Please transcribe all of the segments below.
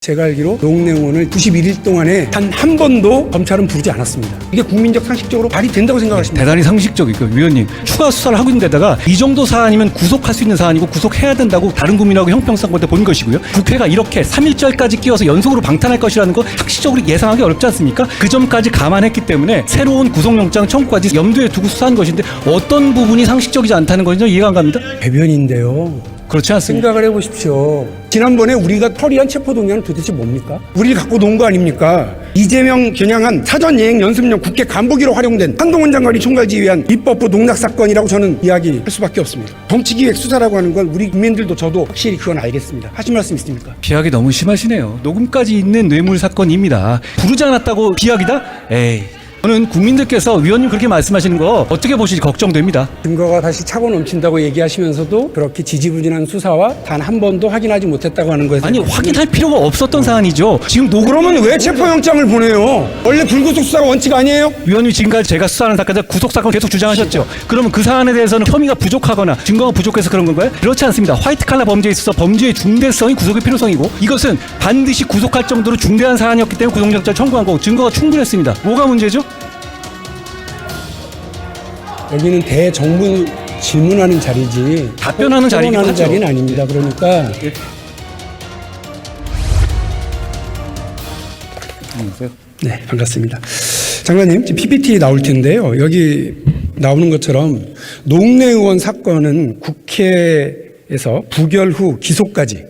제가 알기로 노웅래 의원을 91일 동안에 단 한 번도 검찰은 부르지 않았습니다. 이게 국민적 상식적으로 말이 된다고 생각하십니까? 대단히 상식적이고, 위원님 추가 수사를 하고 있는 데다가 이 정도 사안이면 구속할 수 있는 사안이고 구속해야 된다고 다른 국민하고 형평성을 본 것이고요. 국회가 이렇게 3.1절까지 끼워서 연속으로 방탄할 것이라는 거 상식적으로 예상하기 어렵지 않습니까? 그 점까지 감안했기 때문에 새로운 구속영장 청구까지 염두에 두고 수사한 것인데 어떤 부분이 상식적이지 않다는 건지 이해가 안 갑니다. 대변인데요. 그렇지 않습니까? 생각을 해보십시오. 지난번에 우리가 처리한 체포동의안은 도대체 뭡니까? 우리 갖고 논 거 아닙니까? 이재명 겨냥한 사전예행 연습용 국회 간부기로 활용된 한동훈 장관이 총괄지휘한 입법부 농락 사건이라고 저는 이야기할 수밖에 없습니다. 정치기획 수사라고 하는 건 우리 국민들도 저도 확실히 그건 알겠습니다. 하실 말씀 있습니까? 비약이 너무 심하시네요. 녹음까지 있는 뇌물 사건입니다. 부르지 않았다고 비약이다? 에이. 저는 국민들께서 위원님 그렇게 말씀하시는 거 어떻게 보실지 걱정됩니다. 증거가 다시 차고 넘친다고 얘기하시면서도 그렇게 지지부진한 수사와 단 한 번도 확인하지 못했다고 하는 거에서 아니, 확인할 필요가 없었던 사안이죠. 지금 그러면 왜 체포영장을 보내요? 원래 불구속 수사가 원칙 아니에요? 위원님이 지금까지 제가 수사하는 사건에서 구속사건 계속 주장하셨죠. 그러면 그 사안에 대해서는 혐의가 부족하거나 증거가 부족해서 그런 건가요? 그렇지 않습니다. 화이트 칼라 범죄에 있어서 범죄의 중대성이 구속의 필요성이고 이것은 반드시 구속할 정도로 중대한 사안이었기 때문에 구속영장 청구한 거고 증거가 충분했습니다. 뭐가 문제죠? 여기는 대정부 질문하는 자리지 답변하는 자리긴 하죠. 자리는 아닙니다. 그러니까 네, 반갑습니다. 장관님, 지금 PPT 나올 텐데요. 여기 나오는 것처럼 노웅래 의원 사건은 국회에서 부결 후 기소까지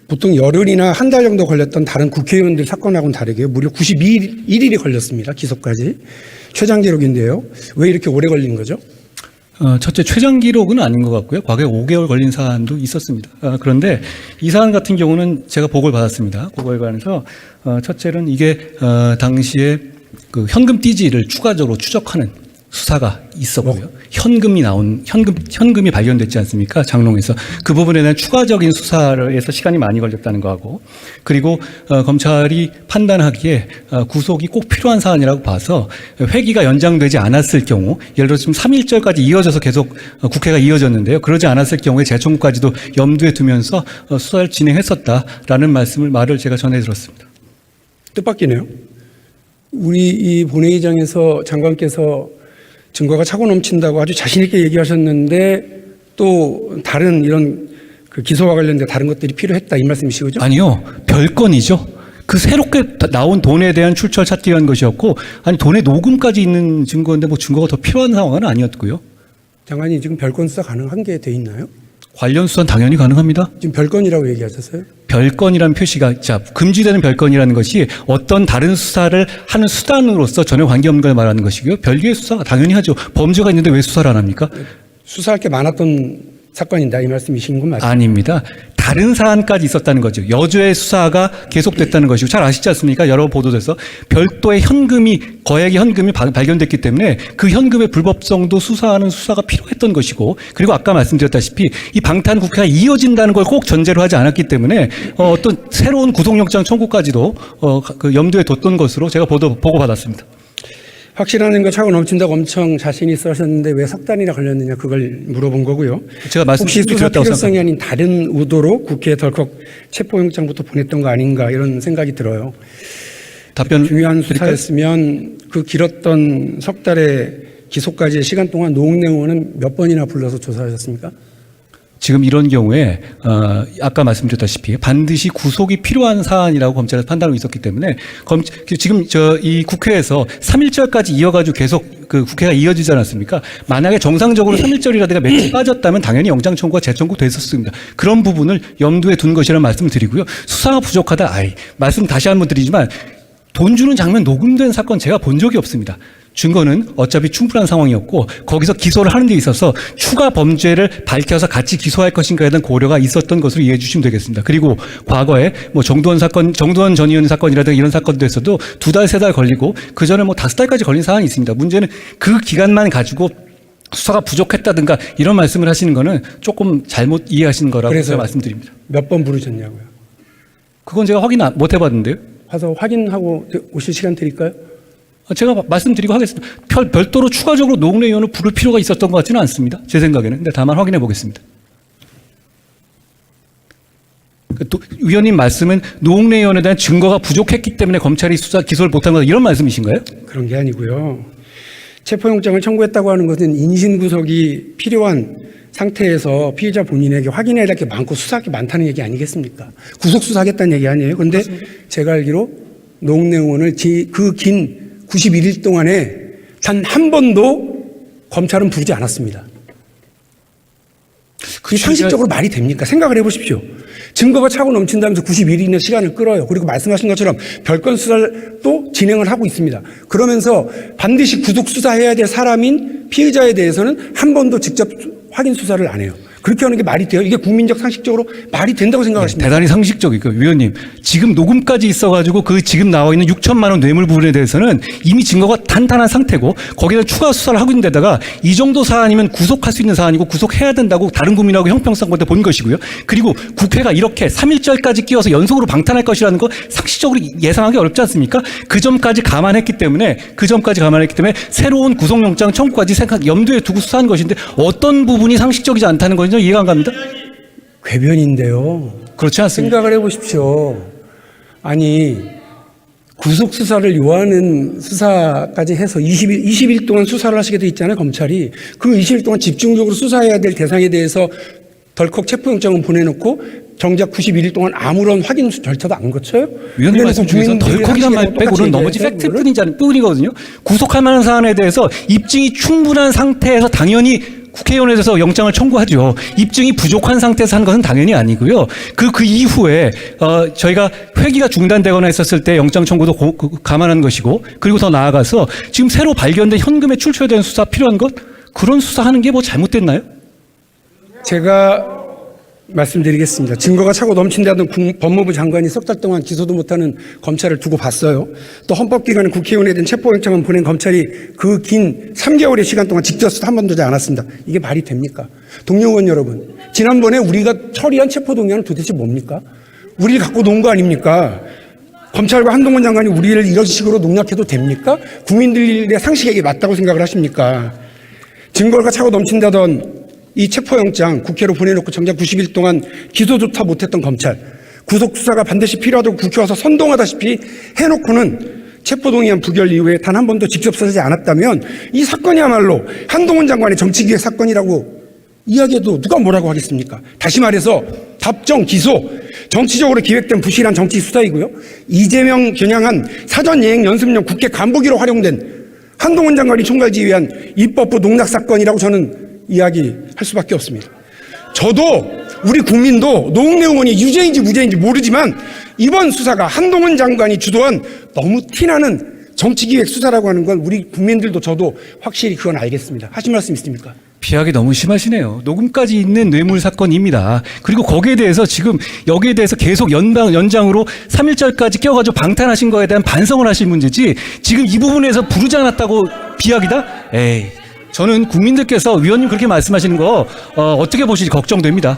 보통 열흘이나 한 달 정도 걸렸던 다른 국회의원들 사건하고는 다르게 무려 91일이 걸렸습니다. 기소까지. 최장 기록인데요. 왜 이렇게 오래 걸리는 거죠? 첫째, 최장 기록은 아닌 것 같고요. 과거에 5개월 걸린 사안도 있었습니다. 그런데 이 사안 같은 경우는 제가 보고를 받았습니다. 그거에 관해서 첫째는 이게 당시에 그 현금 띠지를 추가적으로 추적하는 수사가 있었고요. 현금이 발견됐지 않습니까? 장롱에서. 그 부분에 대한 추가적인 수사에서 시간이 많이 걸렸다는 거하고, 그리고 검찰이 판단하기에 구속이 꼭 필요한 사안이라고 봐서 회기가 연장되지 않았을 경우, 예를 들어서 지금 3.1절까지 이어져서 계속 국회가 이어졌는데요. 그러지 않았을 경우에 재청구까지도 염두에 두면서 수사를 진행했었다라는 말을 제가 전해 들었습니다. 뜻밖이네요. 우리 이 본회의장에서 장관께서 증거가 차고 넘친다고 아주 자신 있게 얘기하셨는데 또 다른 이런 그 기소와 관련된 다른 것들이 필요했다 이 말씀이시죠? 아니요. 별건이죠. 그 새롭게 나온 돈에 대한 출처를 찾기 위한 것이었고, 아니 돈의 녹음까지 있는 증거인데 뭐 증거가 더 필요한 상황은 아니었고요. 장관이 지금 별건 수사 가능한 게 돼 있나요? 관련 수사는 당연히 가능합니다. 지금 별건이라고 얘기하셨어요? 별건이라는 표시가, 금지되는 별건이라는 것이 어떤 다른 수사를 하는 수단으로서 전혀 관계없는 걸 말하는 것이고요. 별개의 수사가 당연히 하죠. 범죄가 있는데 왜 수사를 안 합니까? 수사할 게 많았던 사건이다 이 말씀이신 건 맞죠? 아닙니다. 다른 사안까지 있었다는 거죠. 여주의 수사가 계속됐다는 것이고, 잘 아시지 않습니까? 여러 보도돼서 별도의 거액의 현금이 발견됐기 때문에 그 현금의 불법성도 수사하는 수사가 필요했던 것이고, 그리고 아까 말씀드렸다시피 이 방탄 국회가 이어진다는 걸 꼭 전제로 하지 않았기 때문에 어떤 새로운 구속영장 청구까지도 그 염두에 뒀던 것으로 제가 보고받았습니다. 확실한 거 차고 넘친다고 엄청 자신 있어 하셨는데 왜 석 달이나 걸렸느냐 그걸 물어본 거고요. 제가 혹시 수사 말씀드렸다고 필요성이 아닌 다른 의도로 국회에 덜컥 체포영장부터 보냈던 거 아닌가 이런 생각이 들어요. 답변 중요한 드릴까요? 수사였으면 그 길었던 석 달의 기소까지의 시간 동안 노웅래 의원은 몇 번이나 불러서 조사하셨습니까? 지금 이런 경우에 아까 말씀드렸다시피 반드시 구속이 필요한 사안이라고 검찰에서 판단하고 있었기 때문에 지금 이 국회에서 3.1절까지 이어가지고 계속 그 국회가 이어지지 않았습니까? 만약에 정상적으로 3.1절이라든가 며칠 빠졌다면 당연히 영장 청구가 재청구 됐었습니다. 그런 부분을 염두에 둔 것이라는 말씀을 드리고요. 수사가 부족하다. 말씀 다시 한번 드리지만 돈 주는 장면 녹음된 사건 제가 본 적이 없습니다. 증거는 어차피 충분한 상황이었고 거기서 기소를 하는 데 있어서 추가 범죄를 밝혀서 같이 기소할 것인가에 대한 고려가 있었던 것으로 이해해 주시면 되겠습니다. 그리고 과거에 뭐 정두원 전 의원 사건이라든가 이런 사건도 했어도 2달, 3달 걸리고 그 전에 뭐 5달까지 걸린 사안이 있습니다. 문제는 그 기간만 가지고 수사가 부족했다든가 이런 말씀을 하시는 거는 조금 잘못 이해하신 거라고 제가 말씀드립니다. 몇 번 부르셨냐고요? 그건 제가 확인 못 해봤는데요. 가서 확인하고 오실 시간 드릴까요? 제가 말씀드리고 하겠습니다. 별도로 추가적으로 노웅래 의원을 부를 필요가 있었던 것 같지는 않습니다. 제 생각에는. 근데 다만 확인해 보겠습니다. 위원님 말씀은 노웅래 의원에 대한 증거가 부족했기 때문에 검찰이 수사 기소를 못한 거다 이런 말씀이신가요? 그런 게 아니고요. 체포영장을 청구했다고 하는 것은 인신구속이 필요한 상태에서 피의자 본인에게 확인해야 될 게 많고 수사할 게 많다는 얘기 아니겠습니까? 구속수사하겠다는 얘기 아니에요. 그런데 제가 알기로 노웅래 의원을 그 긴 91일 동안에 단 한 번도 검찰은 부르지 않았습니다. 그게 상식적으로 말이 됩니까? 생각을 해보십시오. 증거가 차고 넘친다면서 91일이나 시간을 끌어요. 그리고 말씀하신 것처럼 별건 수사를 또 진행을 하고 있습니다. 그러면서 반드시 구속 수사해야 될 사람인 피의자에 대해서는 한 번도 직접 확인 수사를 안 해요. 그렇게 하는 게 말이 돼요? 이게 국민적 상식적으로 말이 된다고 생각하십니까? 대단히 상식적이고 위원님 지금 녹음까지 있어가지고 그 지금 나와 있는 6천만 원 뇌물 부분에 대해서는 이미 증거가 탄탄한 상태고 거기다 추가 수사를 하고 있는 데다가 이 정도 사안이면 구속할 수 있는 사안이고 구속해야 된다고 다른 국민하고 형평성한테 본 것이고요. 그리고 국회가 이렇게 3.1절까지 끼워서 연속으로 방탄할 것이라는 거 상식적으로 예상하기 어렵지 않습니까? 그 점까지 감안했기 때문에 새로운 구속영장 청구까지 염두에 두고 수사한 것인데 어떤 부분이 상식적이지 않다는 건지 이해가 안 갑니다. 궤변인데요. 그렇지 않습니까? 생각을 해보십시오. 아니 구속 수사를 요하는 수사까지 해서 20일 동안 수사를 하시게 돼 있잖아요. 검찰이 그 20일 동안 집중적으로 수사해야 될 대상에 대해서 덜컥 체포영장을 보내놓고 정작 91일 동안 아무런 확인 절차도 안 거쳐요? 위원님 말씀 중에서 덜컥이란 말 빼고는 나머지 팩트뿐이거든요. 구속할 만한 사안에 대해서 입증이 충분한 상태에서 당연히 국회의원에 대해서 영장을 청구하죠. 입증이 부족한 상태에서 한 것은 당연히 아니고요. 그 이후에 저희가 회기가 중단되거나 했었을 때 영장 청구도 감안한 것이고 그리고 더 나아가서 지금 새로 발견된 현금의 출처에 대한 수사 필요한 것 그런 수사하는 게 뭐 잘못됐나요? 제가 말씀드리겠습니다. 증거가 차고 넘친다던 법무부 장관이 석 달 동안 기소도 못하는 검찰을 두고 봤어요. 또 헌법기관은 국회의원에 대한 체포영장을 보낸 검찰이 그 긴 3개월의 시간 동안 직접 수사 한 번도 하지 않았습니다. 이게 말이 됩니까? 동료 의원 여러분, 지난번에 우리가 처리한 체포동의안은 도대체 뭡니까? 우리를 갖고 논 거 아닙니까? 검찰과 한동훈 장관이 우리를 이런 식으로 농락해도 됩니까? 국민들의 상식에게 맞다고 생각을 하십니까? 증거가 차고 넘친다던 이 체포영장 국회로 보내놓고 정작 90일 동안 기소조차 못했던 검찰, 구속수사가 반드시 필요하다고 국회 와서 선동하다시피 해놓고는 체포동의안 부결 이후에 단 한 번도 직접 수사하지 않았다면 이 사건이야말로 한동훈 장관의 정치기획 사건이라고 이야기해도 누가 뭐라고 하겠습니까? 다시 말해서 답정, 기소, 정치적으로 기획된 부실한 정치 수사이고요. 이재명 겨냥한 사전예행 연습용 국회 간부기로 활용된 한동훈 장관이 총괄지휘한 입법부 농락 사건이라고 저는 이야기할 수밖에 없습니다. 저도 우리 국민도 노웅래 의원이 유죄인지 무죄인지 모르지만 이번 수사가 한동훈 장관이 주도한 너무 티나는 정치기획 수사라고 하는 건 우리 국민들도 저도 확실히 그건 알겠습니다. 하실 말씀 있습니까? 비하기 너무 심하시네요. 녹음까지 있는 뇌물 사건입니다. 그리고 거기에 대해서 지금 여기에 대해서 계속 연장으로 3.1절까지 껴가지고 방탄하신 거에 대한 반성을 하실 문제지 지금 이 부분에서 부르지 않았다고 비하기다? 에이. 저는 국민들께서 위원님 그렇게 말씀하시는 거 어떻게 보실지 걱정됩니다.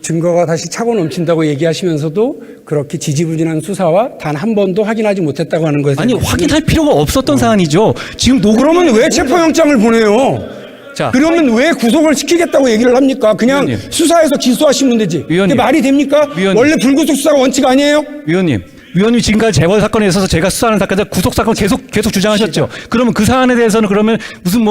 증거가 다시 차고 넘친다고 얘기하시면서도 그렇게 지지부진한 수사와 단 한 번도 확인하지 못했다고 하는 거에서 아니 확인할 필요가 없었던 사안이죠. 지금 그러면 왜 체포영장을 보내요? 자, 그러면 왜 구속을 시키겠다고 얘기를 합니까? 그냥 위원님. 수사해서 기소하시면 되지. 위원님. 그게 말이 됩니까? 위원님. 원래 불구속 수사가 원칙 아니에요? 위원님 지금까지 재벌 사건에 있어서 제가 수사하는 사건에 구속 사건 계속 주장하셨죠. 그러면 그 사안에 대해서는 그러면 무슨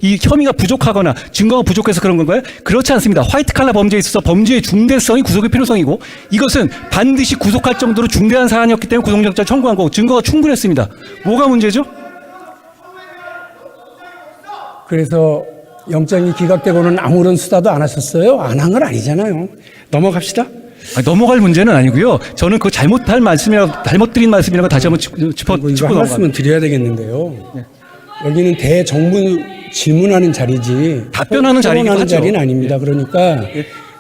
이 혐의가 부족하거나 증거가 부족해서 그런 건가요? 그렇지 않습니다. 화이트 칼라 범죄에 있어서 범죄의 중대성이 구속의 필요성이고 이것은 반드시 구속할 정도로 중대한 사안이었기 때문에 구속영장 청구한 거고 증거가 충분했습니다. 뭐가 문제죠? 그래서 영장이 기각되고는 아무런 수사도 안 하셨어요? 안 한 건 아니잖아요. 넘어갑시다. 넘어갈 문제는 아니고요. 저는 그 잘못드린 말씀이라고 다시 한번 짚고 이거 한 넘어갑니다. 말씀은 드려야 되겠는데요. 여기는 대정부 질문하는 자리지 답변하는 자리이기도 토론하는 하죠. 자리는 아닙니다. 그러니까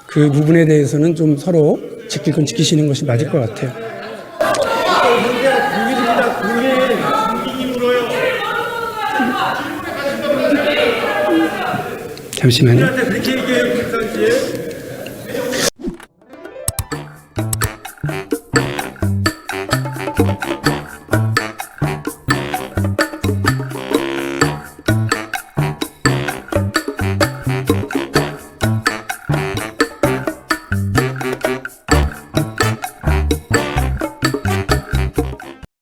그 부분에 대해서는 좀 서로 지킬 건 지키시는 것이 맞을 것 같아요. 잠시만요.